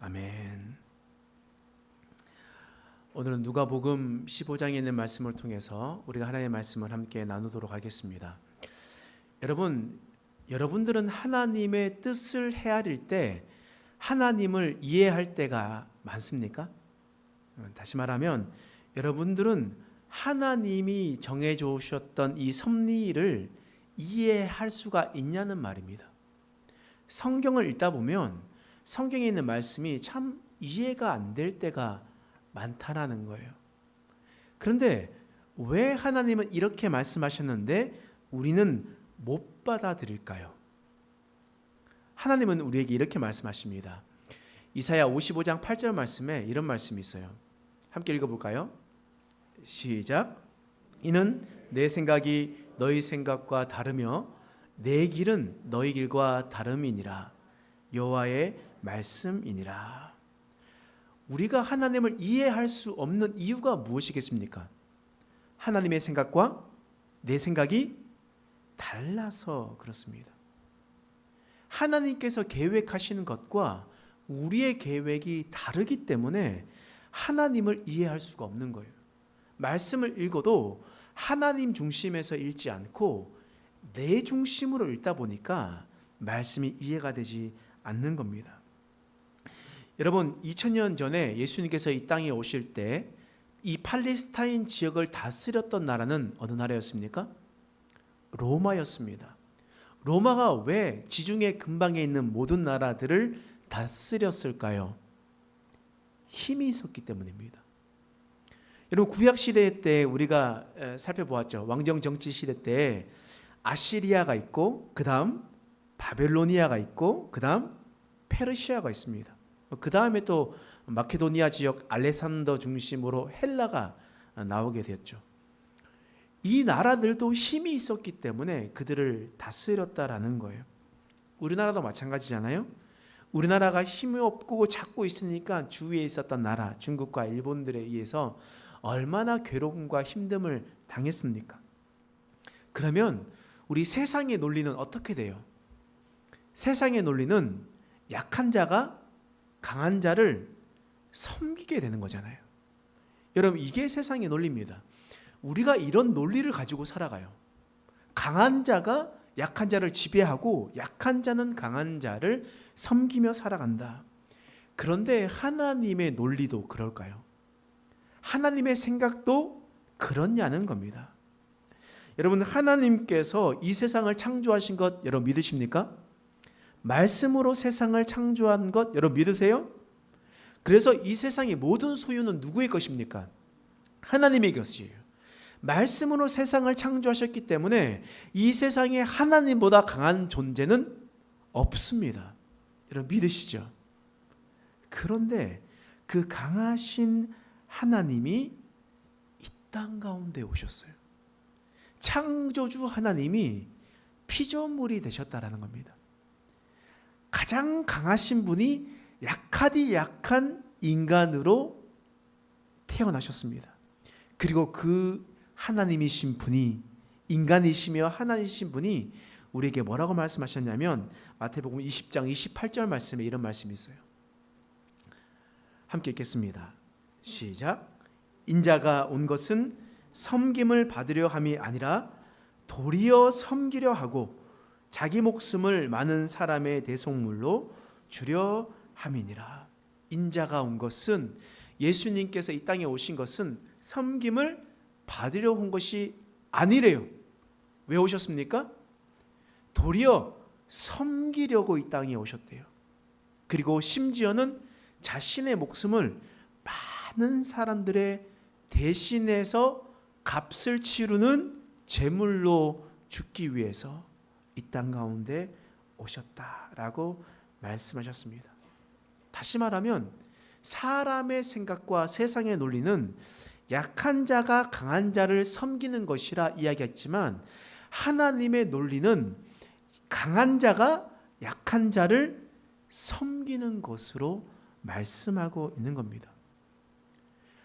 아멘. 오늘은 누가복음 15장에 있는 말씀을 통해서 우리가 하나님의 말씀을 함께 나누도록 하겠습니다. 여러분들은 하나님의 뜻을 헤아릴 때 하나님을 이해할 때가 많습니까? 다시 말하면 여러분들은 하나님이 정해주셨던 이 섭리를 이해할 수가 있냐는 말입니다. 성경을 읽다 보면 성경에 있는 말씀이 참 이해가 안 될 때가 많다라는 거예요. 그런데 왜 하나님은 이렇게 말씀하셨는데 우리는 못 받아들일까요? 하나님은 우리에게 이렇게 말씀하십니다. 이사야 55장 8절 말씀에 이런 말씀이 있어요. 함께 읽어볼까요? 시작. 이는 내 생각이 너희 생각과 다르며 내 길은 너희 길과 다름이니라. 여호와의 말씀이니라. 우리가 하나님을 이해할 수 없는 이유가 무엇이겠습니까? 하나님의 생각과 내 생각이 달라서 그렇습니다. 하나님께서 계획하시는 것과 우리의 계획이 다르기 때문에 하나님을 이해할 수가 없는 거예요. 말씀을 읽어도 하나님 중심에서 읽지 않고 내 중심으로 읽다 보니까 말씀이 이해가 되지 않는 겁니다. 여러분, 2000년 전에 예수님께서 이 땅에 오실 때 이 팔레스타인 지역을 다스렸던 나라는 어느 나라였습니까? 로마였습니다. 로마가 왜 지중해 근방에 있는 모든 나라들을 다스렸을까요? 힘이 있었기 때문입니다. 여러분, 구약 시대 때 우리가 살펴보았죠. 왕정 정치 시대 때 아시리아가 있고, 그 다음 바벨로니아가 있고, 그 다음 페르시아가 있습니다. 그 다음에 또 마케도니아 지역 알렉산더 중심으로 헬라가 나오게 되었죠. 이 나라들도 힘이 있었기 때문에 그들을 다스렸다라는 거예요. 우리나라도 마찬가지잖아요. 우리나라가 힘이 없고 작고 있으니까 주위에 있었던 나라 중국과 일본들에 의해서 얼마나 괴로움과 힘듦을 당했습니까? 그러면 우리 세상의 논리는 어떻게 돼요? 세상의 논리는 약한 자가 강한 자를 섬기게 되는 거잖아요. 여러분, 이게 세상의 논리입니다. 우리가 이런 논리를 가지고 살아가요. 강한 자가 약한 자를 지배하고 약한 자는 강한 자를 섬기며 살아간다. 그런데 하나님의 논리도 그럴까요? 하나님의 생각도 그렇냐는 겁니다. 여러분, 하나님께서 이 세상을 창조하신 것 여러분 믿으십니까? 말씀으로 세상을 창조한 것 여러분 믿으세요? 그래서 이 세상의 모든 소유는 누구의 것입니까? 하나님의 것이에요. 말씀으로 세상을 창조하셨기 때문에 이 세상에 하나님보다 강한 존재는 없습니다. 여러분 믿으시죠? 그런데 그 강하신 하나님이 이 땅 가운데 오셨어요. 창조주 하나님이 피조물이 되셨다라는 겁니다. 가장 강하신 분이 약하디 약한 인간으로 태어나셨습니다. 그리고 그 하나님이신 분이 인간이시며 하나님이신 분이 우리에게 뭐라고 말씀하셨냐면 마태복음 20장 28절 말씀에 이런 말씀이 있어요. 함께 읽겠습니다. 시작. 인자가 온 것은 섬김을 받으려 함이 아니라 도리어 섬기려 하고 자기 목숨을 많은 사람의 대속물로 주려 함이니라. 인자가 온 것은, 예수님께서 이 땅에 오신 것은 섬김을 받으려 온 것이 아니래요. 왜 오셨습니까? 도리어 섬기려고 이 땅에 오셨대요. 그리고 심지어는 자신의 목숨을 많은 사람들의 대신해서 값을 치르는 제물로 죽기 위해서 이 땅 가운데 오셨다라고 말씀하셨습니다. 다시 말하면 사람의 생각과 세상의 논리는 약한 자가 강한 자를 섬기는 것이라 이야기했지만 하나님의 논리는 강한 자가 약한 자를 섬기는 것으로 말씀하고 있는 겁니다.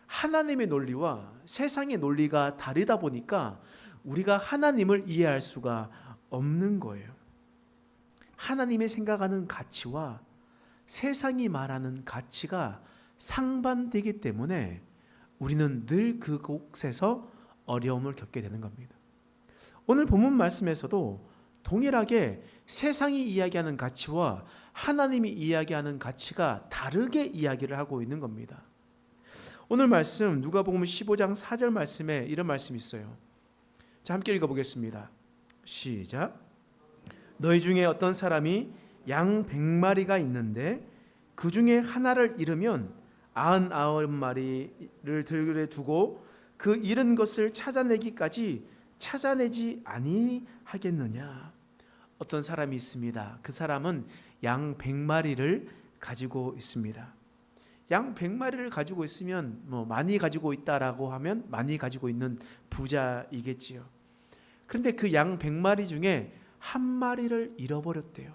하나님의 논리와 세상의 논리가 다르다 보니까 우리가 하나님을 이해할 수가 없는 거예요. 하나님의 생각하는 가치와 세상이 말하는 가치가 상반되기 때문에 우리는 늘 그곳에서 어려움을 겪게 되는 겁니다. 오늘 본문 말씀에서도 동일하게 세상이 이야기하는 가치와 하나님이 이야기하는 가치가 다르게 이야기를 하고 있는 겁니다. 오늘 말씀 누가복음 15장 4절 말씀에 이런 말씀이 있어요. 자, 함께 읽어보겠습니다. 시작. 너희 중에 어떤 사람이 양 100마리가 있는데 그 중에 하나를 잃으면 99마리를 들에 두고 그 잃은 것을 찾아내기까지 찾아내지 아니하겠느냐. 어떤 사람이 있습니다. 그 사람은 양 100마리를 가지고 있습니다. 양 100마리를 가지고 있으면 많이 가지고 있다라고 하면 많이 가지고 있는 부자이겠지요. 그런데 그 양 100마리 중에 한 마리를 잃어버렸대요.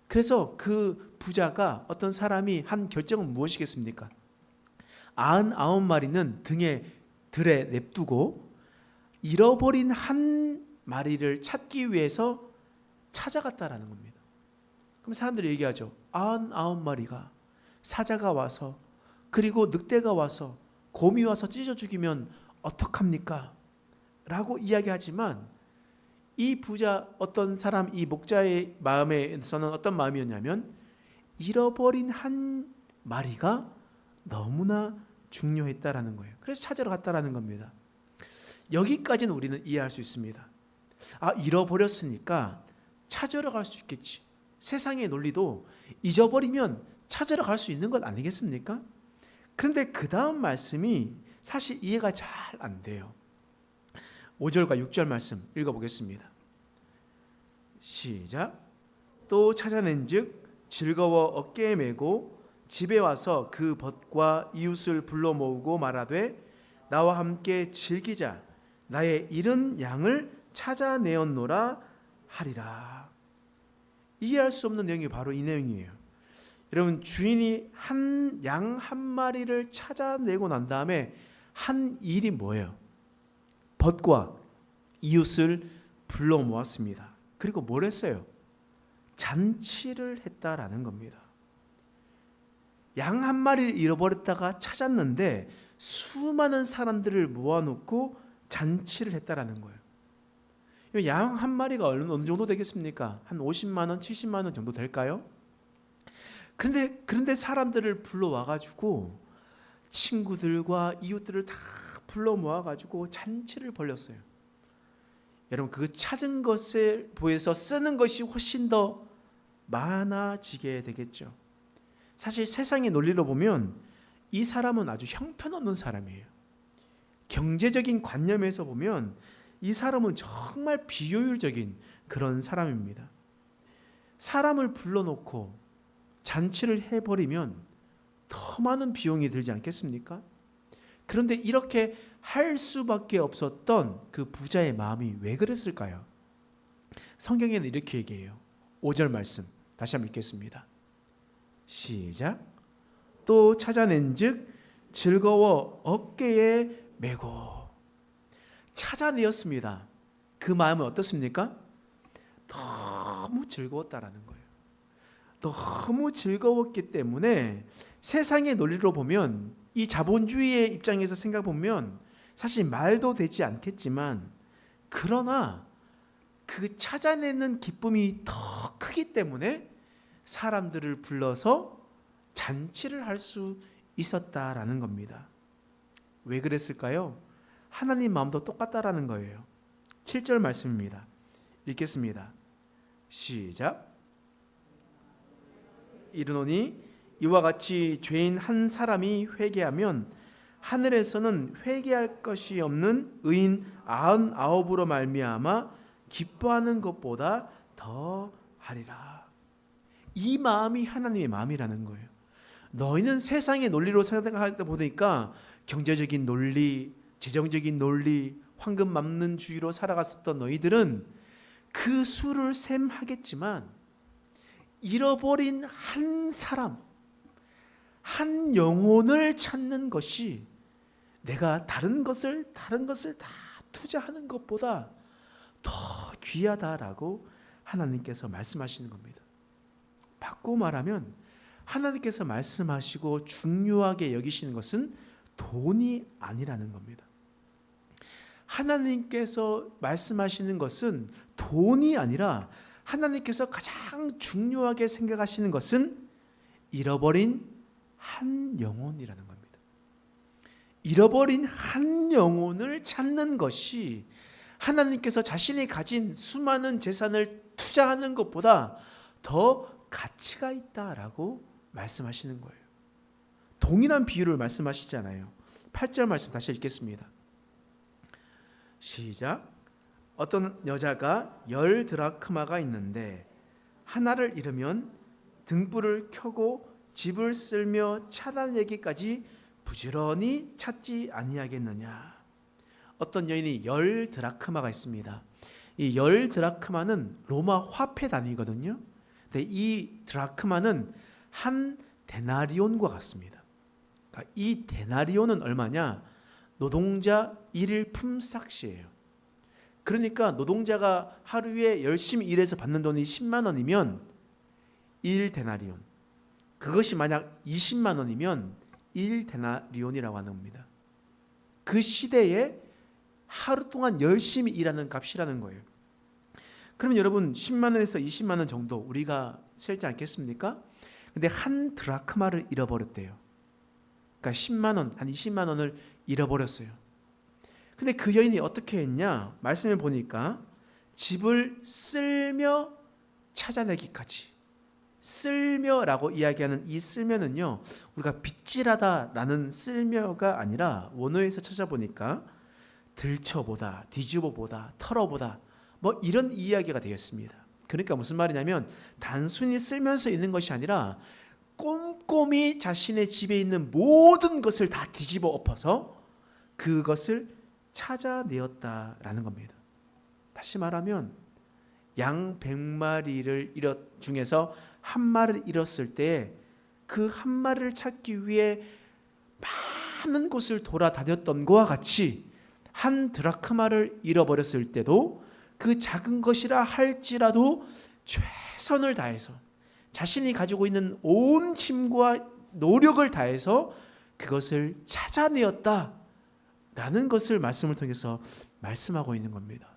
그래서 그 부자가 어떤 사람이 한 결정은 무엇이겠습니까? 99마리는 들에 냅두고 잃어버린 한 마리를 찾기 위해서 찾아갔다라는 겁니다. 그럼 사람들이 얘기하죠. 99마리가 사자가 와서 그리고 늑대가 와서 곰이 와서 찢어 죽이면 어떡합니까? 라고 이야기하지만 이 부자 어떤 사람 이 목자의 마음에서는 어떤 마음이었냐면 잃어버린 한 마리가 너무나 중요했다라는 거예요. 그래서 찾으러 갔다라는 겁니다. 여기까지는 우리는 이해할 수 있습니다. 잃어버렸으니까 찾으러 갈 수 있겠지. 세상의 논리도 잊어버리면 찾으러 갈 수 있는 것 아니겠습니까? 그런데 그 다음 말씀이 사실 이해가 잘 안 돼요. 5절과 6절 말씀 읽어보겠습니다. 시작. 또 찾아낸즉 즐거워 어깨에 메고 집에 와서 그 벗과 이웃을 불러 모으고 말하되 나와 함께 즐기자. 나의 잃은 양을 찾아내었노라 하리라. 이해할 수 없는 내용이 바로 이 내용이에요. 여러분, 주인이 양 한 마리를 찾아내고 난 다음에 한 일이 뭐예요? 벗과 이웃을 불러 모았습니다. 그리고 뭘 했어요? 잔치를 했다라는 겁니다. 양 한 마리를 잃어버렸다가 찾았는데 수많은 사람들을 모아놓고 잔치를 했다라는 거예요. 양 한 마리가 어느 정도 되겠습니까? 한 50만 원, 70만 원 정도 될까요? 그런데 사람들을 불러와가지고 친구들과 이웃들을 다 불러 모아가지고 잔치를 벌였어요. 여러분, 그 찾은 것에 비해서 쓰는 것이 훨씬 더 많아지게 되겠죠. 사실 세상의 논리로 보면 이 사람은 아주 형편없는 사람이에요. 경제적인 관념에서 보면 이 사람은 정말 비효율적인 그런 사람입니다. 사람을 불러놓고 잔치를 해버리면 더 많은 비용이 들지 않겠습니까? 그런데 이렇게 할 수밖에 없었던 그 부자의 마음이 왜 그랬을까요? 성경에는 이렇게 얘기해요. 5절 말씀 다시 한번 읽겠습니다. 시작. 또 찾아낸즉 즐거워 어깨에 메고. 찾아내었습니다. 그 마음은 어떻습니까? 너무 즐거웠다라는 거예요. 너무 즐거웠기 때문에 세상의 논리로 보면 이 자본주의의 입장에서 생각해 보면 사실 말도 되지 않겠지만 그러나 그 찾아내는 기쁨이 더 크기 때문에 사람들을 불러서 잔치를 할 수 있었다라는 겁니다. 왜 그랬을까요? 하나님 마음도 똑같다라는 거예요. 7절 말씀입니다. 읽겠습니다. 시작. 이르노니 이와 같이 죄인 한 사람이 회개하면 하늘에서는 회개할 것이 없는 의인 99으로 말미암아 기뻐하는 것보다 더 하리라. 이 마음이 하나님의 마음이라는 거예요. 너희는 세상의 논리로 생각하다 보니까 경제적인 논리, 재정적인 논리, 황금 맞는 주의로 살아갔었던 너희들은 그 수를 셈하겠지만 잃어버린 한 사람, 한 영혼을 찾는 것이 내가 다른 것을 다 투자하는 것보다 더 귀하다라고 하나님께서 말씀하시는 겁니다. 바꾸고 말하면 하나님께서 말씀하시고 중요하게 여기시는 것은 돈이 아니라는 겁니다. 하나님께서 말씀하시는 것은 돈이 아니라 하나님께서 가장 중요하게 생각하시는 것은 잃어버린 한 영혼이라는 겁니다. 잃어버린 한 영혼을 찾는 것이 하나님께서 자신이 가진 수많은 재산을 투자하는 것보다 더 가치가 있다라고 말씀하시는 거예요. 동일한 비유를 말씀하시잖아요. 8절 말씀 다시 읽겠습니다. 시작. 어떤 여자가 10 드라크마가 있는데 하나를 잃으면 등불을 켜고 집을 쓸며 찾아내기까지 부지런히 찾지 아니하겠느냐. 어떤 여인이 10 드라크마가 있습니다. 이 10 드라크마는 로마 화폐 단위거든요. 근데 이 드라크마는 한 데나리온과 같습니다. 그러니까 이 데나리온은 얼마냐? 노동자 일일 품삯이에요. 그러니까 노동자가 하루에 열심히 일해서 받는 돈이 10만 원이면 1 데나리온. 그것이 만약 20만 원이면 1 데나리온이라고 하는 겁니다. 그 시대에 하루 동안 열심히 일하는 값이라는 거예요. 그러면 여러분 10만 원에서 20만 원 정도 우리가 세지 않겠습니까? 근데 한 드라크마를 잃어버렸대요. 그러니까 10만 원, 한 20만 원을 잃어버렸어요. 근데 그 여인이 어떻게 했냐? 말씀을 보니까 집을 쓸며 찾아내기까지. 쓸며라고 이야기하는 이 쓸며는요, 우리가 빗질하다라는 쓸며가 아니라 원어에서 찾아보니까 들춰보다, 뒤집어보다, 털어보다 뭐 이런 이야기가 되었습니다. 그러니까 무슨 말이냐면 단순히 쓸면서 있는 것이 아니라 꼼꼼히 자신의 집에 있는 모든 것을 다 뒤집어 엎어서 그것을 찾아내었다라는 겁니다. 다시 말하면 양 100마리를 중에서 한 마리를 잃었을 때 그 한 마리를 찾기 위해 많은 곳을 돌아다녔던 것과 같이 한 드라크마를 잃어버렸을 때도 그 작은 것이라 할지라도 최선을 다해서 자신이 가지고 있는 온 힘과 노력을 다해서 그것을 찾아내었다라는 것을 말씀을 통해서 말씀하고 있는 겁니다.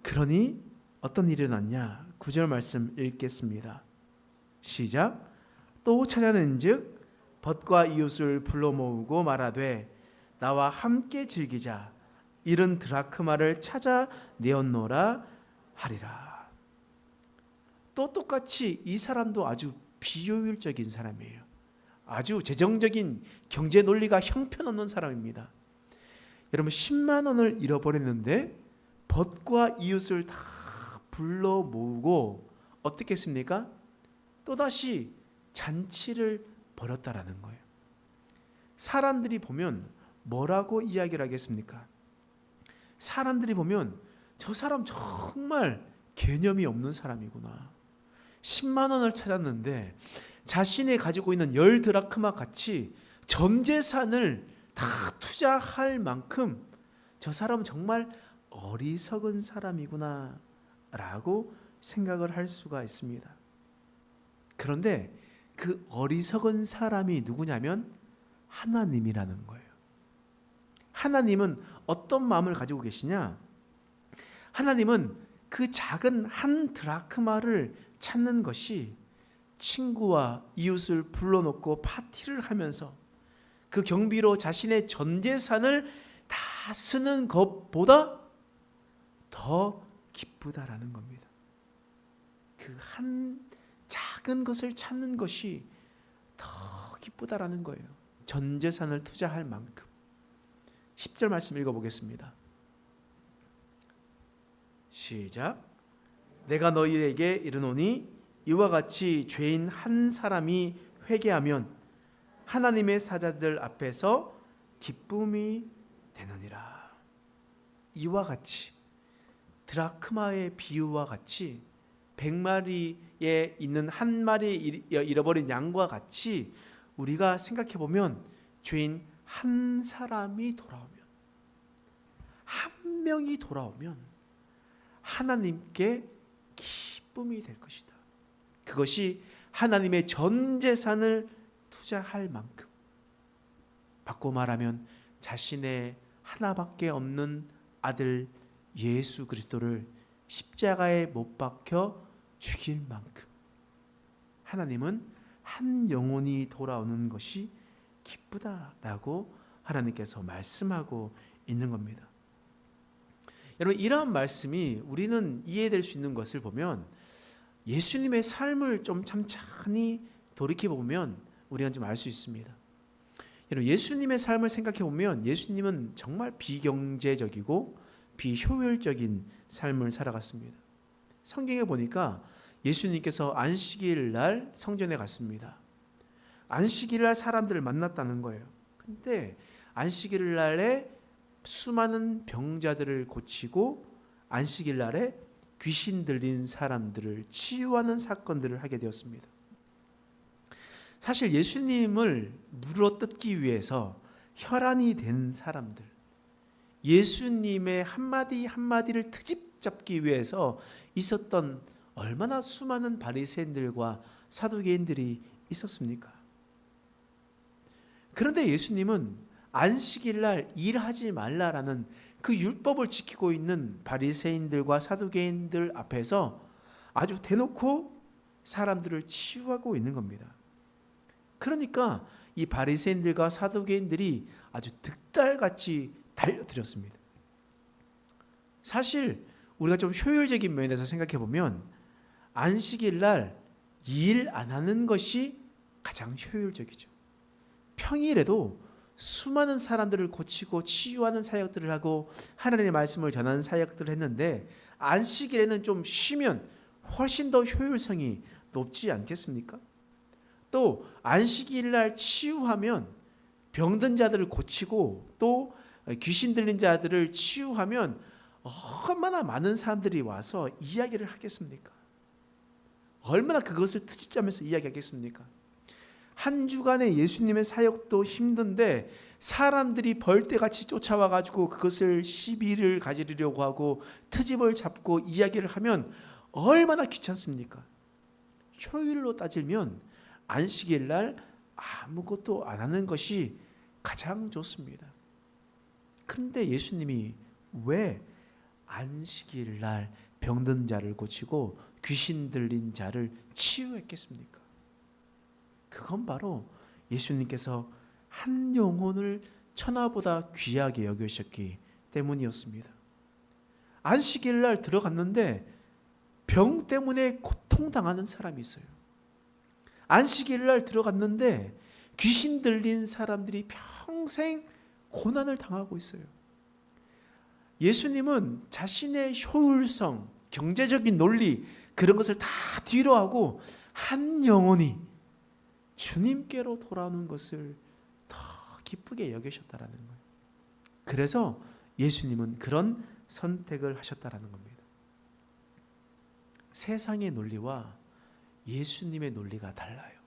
그러니 어떤 일이 일어났냐? 9절 말씀 읽겠습니다. 시작. 또 찾아낸즉 벗과 이웃을 불러 모으고 말하되 나와 함께 즐기자. 잃은 드라크마를 찾아내었노라 하리라. 또 똑같이 이 사람도 아주 비효율적인 사람이에요. 아주 재정적인 경제 논리가 형편없는 사람입니다. 여러분 10만 원을 잃어버렸는데 벗과 이웃을 다 불러 모으고 어떻게 했습니까? 또다시 잔치를 벌였다라는 거예요. 사람들이 보면 뭐라고 이야기를 하겠습니까? 사람들이 보면 저 사람 정말 개념이 없는 사람이구나. 10만 원을 찾았는데 자신이 가지고 있는 10 드라크마 같이 전 재산을 다 투자할 만큼 저 사람은 정말 어리석은 사람이구나 라고 생각을 할 수가 있습니다. 그런데 그 어리석은 사람이 누구냐면 하나님이라는 거예요. 하나님은 어떤 마음을 가지고 계시냐? 하나님은 그 작은 한 드라크마를 찾는 것이 친구와 이웃을 불러놓고 파티를 하면서 그 경비로 자신의 전 재산을 다 쓰는 것보다 더 기쁘다라는 겁니다. 그 한 작은 것을 찾는 것이 더 기쁘다라는 거예요. 전 재산을 투자할 만큼. 10절 말씀 읽어보겠습니다. 시작. 내가 너희에게 이르노니 이와 같이 죄인 한 사람이 회개하면 하나님의 사자들 앞에서 기쁨이 되느니라. 이와 같이 드라크마의 비유와 같이 100마리에 있는 한 마리 잃어버린 양과 같이 우리가 생각해 보면 죄인 한 사람이 돌아오면, 한 명이 돌아오면 하나님께 기쁨이 될 것이다. 그것이 하나님의 전 재산을 투자할 만큼, 바꿔 말하면 자신의 하나밖에 없는 아들 예수 그리스도를 십자가에 못 박혀 죽일 만큼 하나님은 한 영혼이 돌아오는 것이 기쁘다라고 하나님께서 말씀하고 있는 겁니다. 여러분, 이러한 말씀이 우리는 이해될 수 있는 것을 보면 예수님의 삶을 좀 참찬히 돌이켜보면 우리가 좀 알 수 있습니다. 여러분, 예수님의 삶을 생각해보면 예수님은 정말 비경제적이고 비효율적인 삶을 살아갔습니다. 성경에 보니까 예수님께서 안식일 날 성전에 갔습니다. 안식일 날 사람들을 만났다는 거예요. 근데 안식일 날에 수많은 병자들을 고치고 안식일 날에 귀신 들린 사람들을 치유하는 사건들을 하게 되었습니다. 사실 예수님을 물어뜯기 위해서 혈안이 된 사람들, 예수님의 한마디 한마디를 트집 잡기 위해서 있었던 얼마나 수많은 바리새인들과 사두개인들이 있었습니까? 그런데 예수님은 안식일 날 일하지 말라라는 그 율법을 지키고 있는 바리새인들과 사두개인들 앞에서 아주 대놓고 사람들을 치유하고 있는 겁니다. 그러니까 이 바리새인들과 사두개인들이 아주 득달같이 달려들었습니다. 사실 우리가 좀 효율적인 면에서 생각해 보면 안식일 날 일 안 하는 것이 가장 효율적이죠. 평일에도 수많은 사람들을 고치고 치유하는 사역들을 하고 하나님의 말씀을 전하는 사역들을 했는데 안식일에는 좀 쉬면 훨씬 더 효율성이 높지 않겠습니까? 또 안식일 날 치유하면 병든 자들을 고치고 또 귀신 들린 자들을 치유하면 얼마나 많은 사람들이 와서 이야기를 하겠습니까? 얼마나 그것을 트집잡면서 이야기하겠습니까? 한 주간의 예수님의 사역도 힘든데 사람들이 벌떼같이 쫓아와가지고 그것을 시비를 가지려고 하고 트집을 잡고 이야기를 하면 얼마나 귀찮습니까? 효율로 따지면 안식일 날 아무것도 안 하는 것이 가장 좋습니다. 그런데 예수님이 왜 안식일 날 병든 자를 고치고 귀신 들린 자를 치유했겠습니까? 그건 바로 예수님께서 한 영혼을 천하보다 귀하게 여기셨기 때문이었습니다. 안식일 날 들어갔는데 병 때문에 고통당하는 사람이 있어요. 안식일 날 들어갔는데 귀신 들린 사람들이 평생 고난을 당하고 있어요. 예수님은 자신의 효율성, 경제적인 논리 그런 것을 다 뒤로하고 한 영혼이 주님께로 돌아오는 것을 더 기쁘게 여기셨다라는 거예요. 그래서 예수님은 그런 선택을 하셨다라는 겁니다. 세상의 논리와 예수님의 논리가 달라요.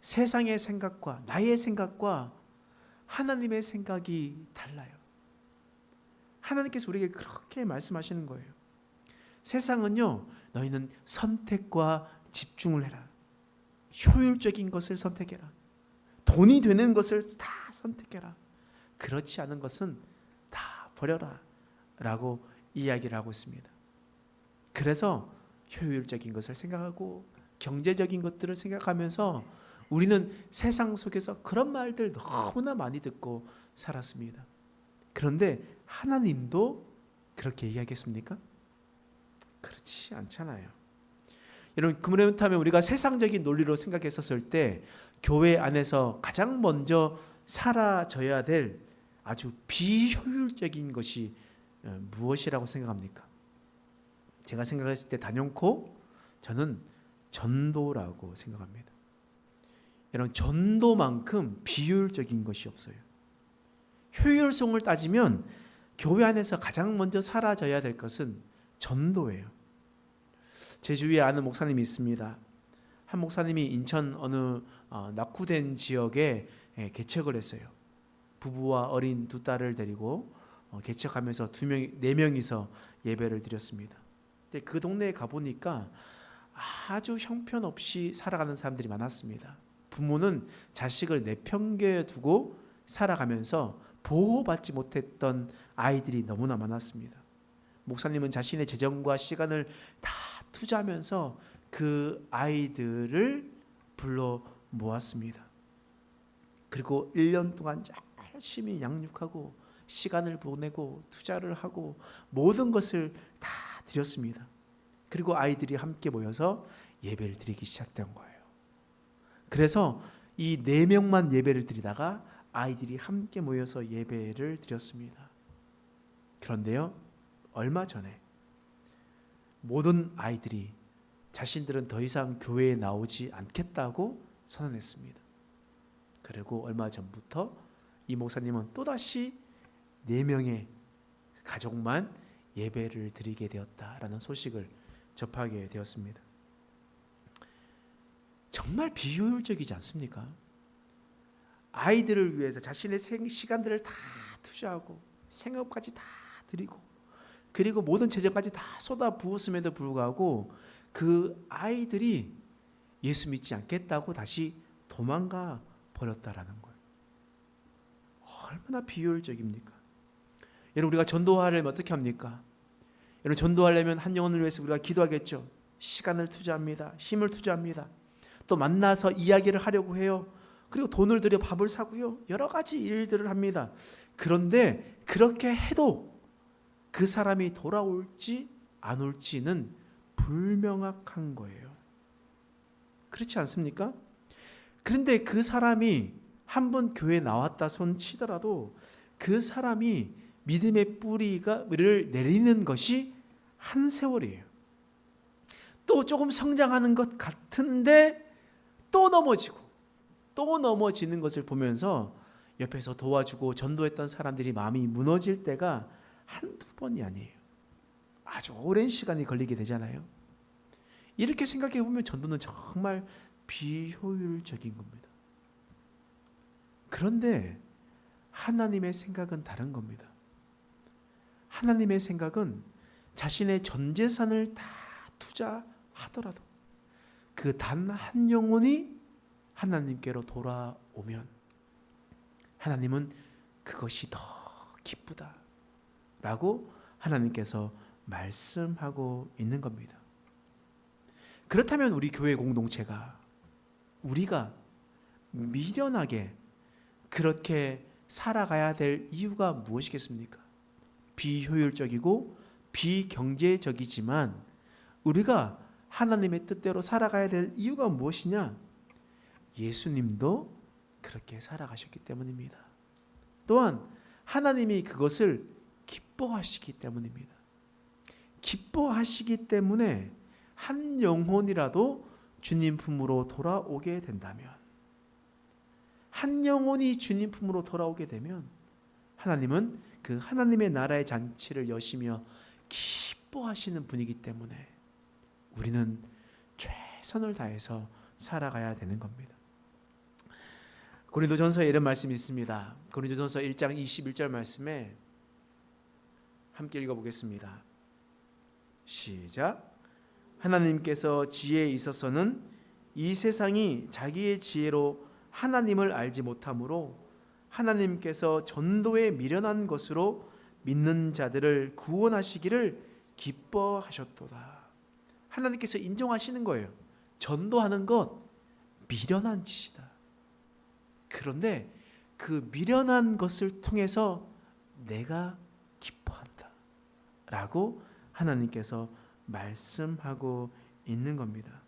세상의 생각과 나의 생각과 하나님의 생각이 달라요. 하나님께서 우리에게 그렇게 말씀하시는 거예요. 세상은요, 너희는 선택과 집중을 해라. 효율적인 것을 선택해라. 돈이 되는 것을 다 선택해라. 그렇지 않은 것은 다 버려라 라고 이야기를 하고 있습니다. 그래서 효율적인 것을 생각하고 경제적인 것들을 생각하면서 우리는 세상 속에서 그런 말들 너무나 많이 듣고 살았습니다. 그런데 하나님도 그렇게 얘기하겠습니까? 그렇지 않잖아요. 여러분, 그렇다면 우리가 세상적인 논리로 생각했었을 때 교회 안에서 가장 먼저 사라져야 될 아주 비효율적인 것이 무엇이라고 생각합니까? 제가 생각했을 때 단연코 저는 전도라고 생각합니다. 여러분, 전도만큼 비효율적인 것이 없어요. 효율성을 따지면 교회 안에서 가장 먼저 사라져야 될 것은 전도예요. 제 주위에 아는 목사님이 있습니다. 한 목사님이 인천 어느 낙후된 지역에 개척을 했어요. 부부와 어린 두 딸을 데리고 개척하면서 4명이서 예배를 드렸습니다. 근데 그 동네에 가보니까 아주 형편없이 살아가는 사람들이 많았습니다. 부모는 자식을 내팽개에 두고 살아가면서 보호받지 못했던 아이들이 너무나 많았습니다. 목사님은 자신의 재정과 시간을 다 투자하면서 그 아이들을 불러 모았습니다. 그리고 1년 동안 열심히 양육하고 시간을 보내고 투자를 하고 모든 것을 다 드렸습니다. 그리고 아이들이 함께 모여서 예배를 드리기 시작된 거예요. 그래서 이 4명만 예배를 드리다가 아이들이 함께 모여서 예배를 드렸습니다. 그런데요, 얼마 전에 모든 아이들이 자신들은 더 이상 교회에 나오지 않겠다고 선언했습니다. 그리고 얼마 전부터 이 목사님은 또다시 4명의 가족만 예배를 드리게 되었다라는 소식을 접하게 되었습니다. 정말 비효율적이지 않습니까? 아이들을 위해서 자신의 시간들을 다 투자하고 생업까지 다 드리고 그리고 모든 재정까지 다 쏟아 부었음에도 불구하고 그 아이들이 예수 믿지 않겠다고 다시 도망가 버렸다라는 거예요. 얼마나 비효율적입니까? 여러분, 우리가 전도하려면 어떻게 합니까? 여러분, 전도하려면 한 영혼을 위해서 우리가 기도하겠죠. 시간을 투자합니다. 힘을 투자합니다. 또 만나서 이야기를 하려고 해요. 그리고 돈을 들여 밥을 사고요. 여러 가지 일들을 합니다. 그런데 그렇게 해도 그 사람이 돌아올지 안 올지는 불명확한 거예요. 그렇지 않습니까? 그런데 그 사람이 한 번 교회에 나왔다 손 치더라도 그 사람이 믿음의 뿌리를 내리는 것이 한 세월이에요. 또 조금 성장하는 것 같은데 또 넘어지는 것을 보면서 옆에서 도와주고 전도했던 사람들이 마음이 무너질 때가 한두 번이 아니에요. 아주 오랜 시간이 걸리게 되잖아요. 이렇게 생각해 보면 전도는 정말 비효율적인 겁니다. 그런데 하나님의 생각은 다른 겁니다. 하나님의 생각은 자신의 전 재산을 다 투자하더라도 그 단 한 영혼이 하나님께로 돌아오면 하나님은 그것이 더 기쁘다라고 하나님께서 말씀하고 있는 겁니다. 그렇다면 우리 교회 공동체가 우리가 미련하게 그렇게 살아가야 될 이유가 무엇이겠습니까? 비효율적이고 비경제적이지만 우리가 하나님의 뜻대로 살아가야 될 이유가 무엇이냐? 예수님도 그렇게 살아가셨기 때문입니다. 또한 하나님이 그것을 기뻐하시기 때문입니다. 기뻐하시기 때문에 한 영혼이라도 주님 품으로 돌아오게 된다면, 한 영혼이 주님 품으로 돌아오게 되면 하나님은 그 하나님의 나라의 잔치를 여시며 기뻐하시는 분이기 때문에 우리는 최선을 다해서 살아가야 되는 겁니다. 고린도전서에 이런 말씀이 있습니다. 고린도전서 1장 21절 말씀에 함께 읽어보겠습니다. 시작. 하나님께서 지혜에 있어서는 이 세상이 자기의 지혜로 하나님을 알지 못하므로 하나님께서 전도에 미련한 것으로 믿는 자들을 구원하시기를 기뻐하셨도다. 하나님께서 인정하시는 거예요. 전도하는 것 미련한 짓이다. 그런데 그 미련한 것을 통해서 내가 기뻐한다 라고 하나님께서 말씀하고 있는 겁니다.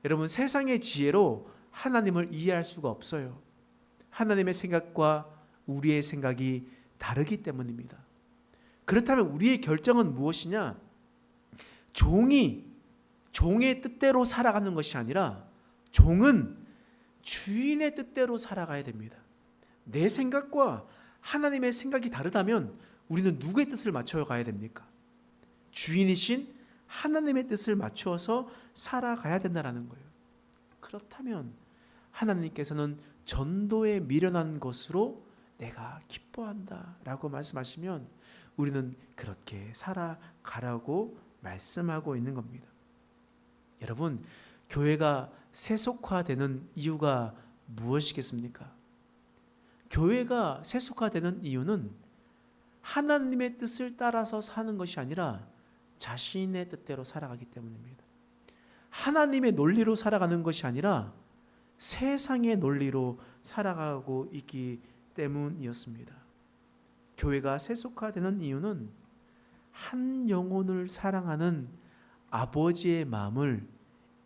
여러분, 세상의 지혜로 하나님을 이해할 수가 없어요. 하나님의 생각과 우리의 생각이 다르기 때문입니다. 그렇다면 우리의 결정은 무엇이냐? 종의 뜻대로 살아가는 것이 아니라 종은 주인의 뜻대로 살아가야 됩니다. 내 생각과 하나님의 생각이 다르다면 우리는 누구의 뜻을 맞춰 가야 됩니까? 주인이신 하나님의 뜻을 맞추어서 살아가야 된다는 거예요. 그렇다면 하나님께서는 전도에 미련한 것으로 내가 기뻐한다 라고 말씀하시면 우리는 그렇게 살아가라고 말씀하고 있는 겁니다. 여러분, 교회가 세속화되는 이유가 무엇이겠습니까? 교회가 세속화되는 이유는 하나님의 뜻을 따라서 사는 것이 아니라 자신의 뜻대로 살아가기 때문입니다. 하나님의 논리로 살아가는 것이 아니라 세상의 논리로 살아가고 있기 때문이었습니다. 교회가 세속화되는 이유는 한 영혼을 사랑하는 아버지의 마음을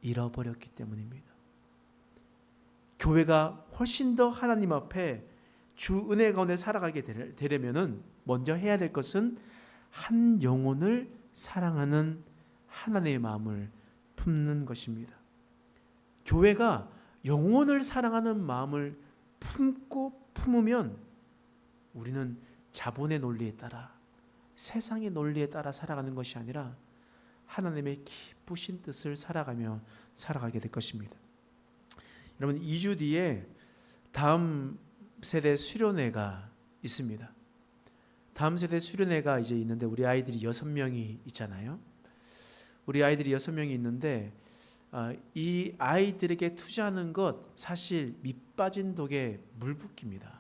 잃어버렸기 때문입니다. 교회가 훨씬 더 하나님 앞에 주 은혜 가운데 살아가게 되려면은 먼저 해야 될 것은 한 영혼을 사랑하는 하나님의 마음을 품는 것입니다. 교회가 영혼을 사랑하는 마음을 품으면 우리는 자본의 논리에 따라, 세상의 논리에 따라 살아가는 것이 아니라 하나님의 기쁘신 뜻을 살아가게 될 것입니다. 여러분, 2주 뒤에 다음 세대 수련회가 있습니다. 다음 세대 수련회가 이제 있는데 우리 아이들이 6명이 있잖아요. 우리 아이들이 6명이 있는데 이 아이들에게 투자하는 것 사실 밑빠진 독에 물 붓기입니다.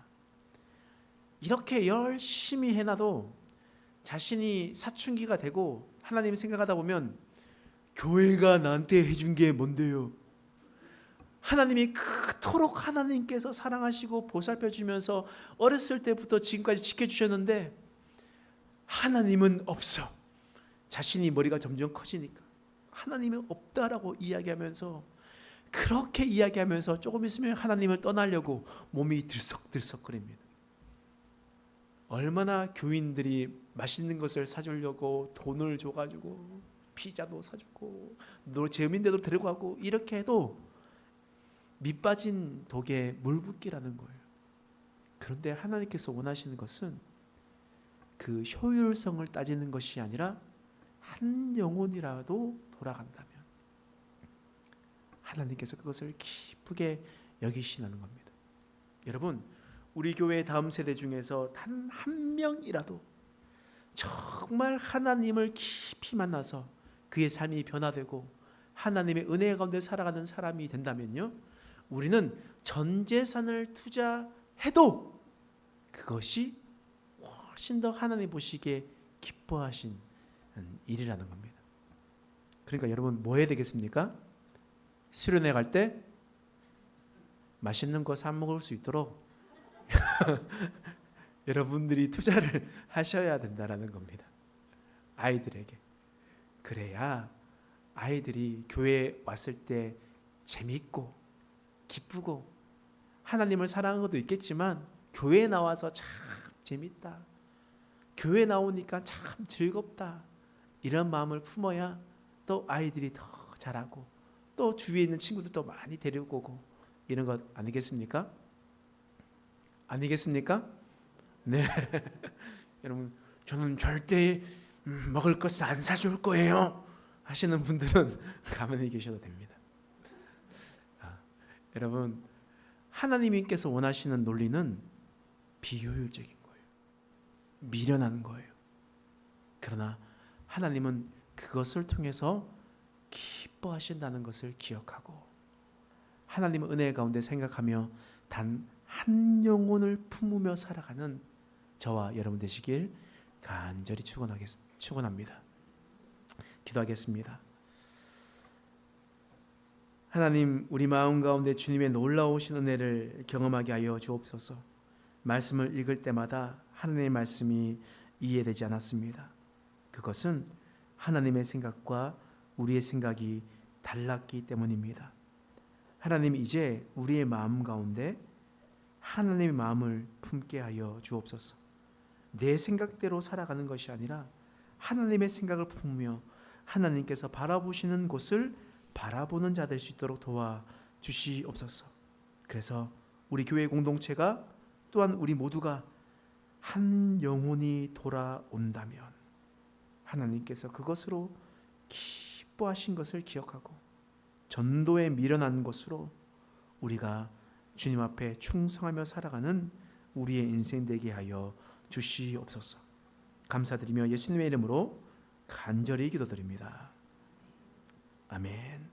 이렇게 열심히 해놔도 자신이 사춘기가 되고 하나님 생각하다 보면 교회가 나한테 해준 게 뭔데요? 하나님이 그토록 하나님께서 사랑하시고 보살펴 주면서 어렸을 때부터 지금까지 지켜주셨는데 하나님은 없어. 자신이 머리가 점점 커지니까 하나님은 없다라고 이야기하면서, 그렇게 이야기하면서 조금 있으면 하나님을 떠나려고 몸이 들썩들썩거립니다. 얼마나 교인들이 맛있는 것을 사주려고 돈을 줘가지고 피자도 사주고 재밌는 데도 데려가고 이렇게 해도 밑빠진 독에 물 붓기라는 거예요. 그런데 하나님께서 원하시는 것은 그 효율성을 따지는 것이 아니라 한 영혼이라도 돌아간다면 하나님께서 그것을 기쁘게 여기시는 겁니다. 여러분, 우리 교회 다음 세대 중에서 단 한 명이라도 정말 하나님을 깊이 만나서 그의 삶이 변화되고 하나님의 은혜 가운데 살아가는 사람이 된다면요, 우리는 전 재산을 투자해도 그것이 훨씬 더 하나님 보시기에 기뻐하신 일이라는 겁니다. 그러니까 여러분, 뭐 해야 되겠습니까? 수련회 갈 때 맛있는 거 사 먹을 수 있도록 여러분들이 투자를 하셔야 된다는 겁니다. 아이들에게. 그래야 아이들이 교회에 왔을 때 재밌고 기쁘고 하나님을 사랑하는 것도 있겠지만 교회에 나와서 참 재밌다, 교회 나오니까 참 즐겁다, 이런 마음을 품어야 또 아이들이 더 잘하고 또 주위에 있는 친구들도 많이 데리고 오고 이런 것 아니겠습니까? 아니겠습니까? 네. 여러분, 저는 절대 먹을 것 안 사줄 거예요 하시는 분들은 가만히 계셔도 됩니다. 여러분, 하나님께서 원하시는 논리는 비효율적인 거예요. 미련한 거예요. 그러나 하나님은 그것을 통해서 기뻐하신다는 것을 기억하고 하나님의 은혜 가운데 생각하며 단 한 영혼을 품으며 살아가는 저와 여러분 되시길 간절히 축원합니다. 기도하겠습니다. 하나님, 우리 마음 가운데 주님의 놀라우신 은혜를 경험하게 하여 주옵소서. 말씀을 읽을 때마다 하나님의 말씀이 이해되지 않았습니다. 그것은 하나님의 생각과 우리의 생각이 달랐기 때문입니다. 하나님, 이제 우리의 마음 가운데 하나님의 마음을 품게 하여 주옵소서. 내 생각대로 살아가는 것이 아니라 하나님의 생각을 품으며 하나님께서 바라보시는 곳을 바라보는 자 될 수 있도록 도와주시옵소서. 그래서 우리 교회 공동체가 또한 우리 모두가 한 영혼이 돌아온다면 하나님께서 그것으로 기뻐하신 것을 기억하고 전도에 미련한 것으로 우리가 주님 앞에 충성하며 살아가는 우리의 인생 되게 하여 주시옵소서. 감사드리며 예수님의 이름으로 간절히 기도드립니다. 아멘.